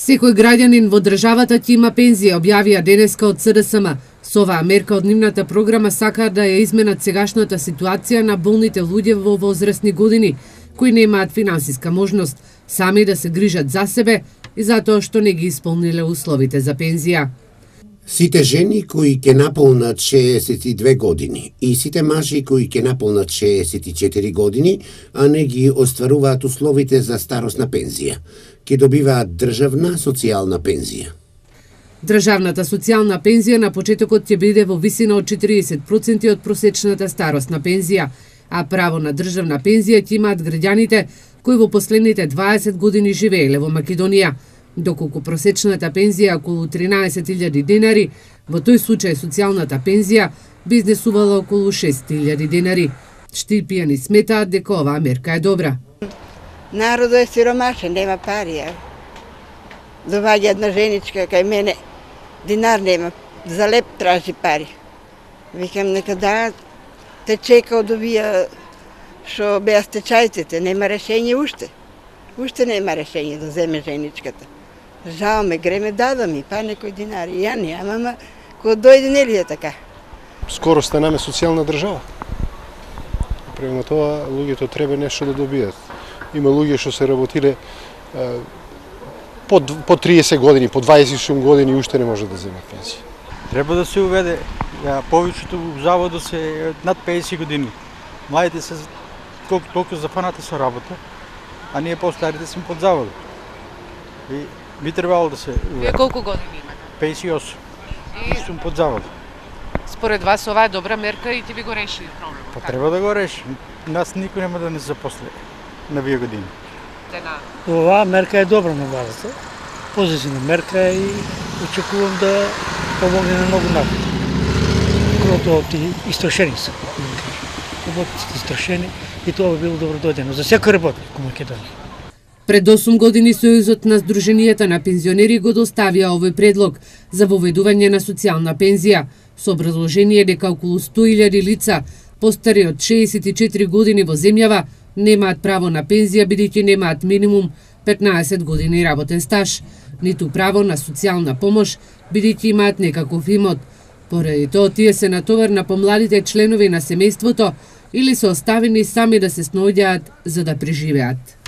Секој граѓанин во државата ќе има пензија, објавија денеска од СДСМ. Со оваа мерка од нивната програма сакаат да ја изменат сегашната ситуација на болните луѓе во возрастни години, кои немаат финансиска можност сами да се грижат за себе и затоа што не ги исполниле условите за пензија. Сите жени кои ќе наполнат 62 години и сите мажи кои ќе наполнат 64 години, а не ги остваруваат условите за старосна пензија, ќе добиваат државна социјална пензија. Државната социјална пензија на почетокот ќе биде во висина од 40% од просечната старосна пензија, а право на државна пензија ќе имаат граѓаните кои во последните 20 години живееле во Македонија, доколку просечната пензија е околу 13.000 денари, во тој случај социјалната пензија би изнесувала околу 6.000 денари. Штипијани сметаат дека оваа мерка е добра. Народот е сиромашен, нема пари. Доваѓа една женичка кај мене, динар нема, за леп тражи пари. Викам, нека да, те чека од овие што беа стечајците, нема решение уште. Уште нема решение да земе женичката. Жал ме, греме дада ми, па некој динари. Ја немам, ама кога дојде нели е така. Скоро станаме социјална држава. Према тоа, луѓето треба нешто да добијат. Има луѓе што се работиле по 30 години, по 28 години уште не може да земат пенсија. Треба да се уведе, повеќето заводи се над 50 години. Младите се толку зафанати со работа, а ние постарите сме под заводот. И би требало да се уведе. Вие колку години имате? 58. И сум под завод. Според вас ова е добра мерка и ќе ви го реши проблемот? Па треба да го реши. Нас никој нема да не запосле на вие години. Оваа мерка е добра на владата. Позитивна мерка и очекувам да помогне на многу народ. Крото ти истрошени се. Работниците истрошени и тоа би било добро дојдено за секој работник во Македонија. Пред 8 години Сојузот на Сдруженијата на пензионери го доставија овој предлог за воведување на социјална пензија со образложение дека околу 100.000 лица постари од 64 години во земјава немаат право на пензија бидејќи немаат минимум 15 години работен стаж, ниту право на социјална помош бидејќи имаат некаков имот. Поради тоа тие се натовар на помладите членови на семејството или се оставени сами да се снаоѓаат за да преживеат.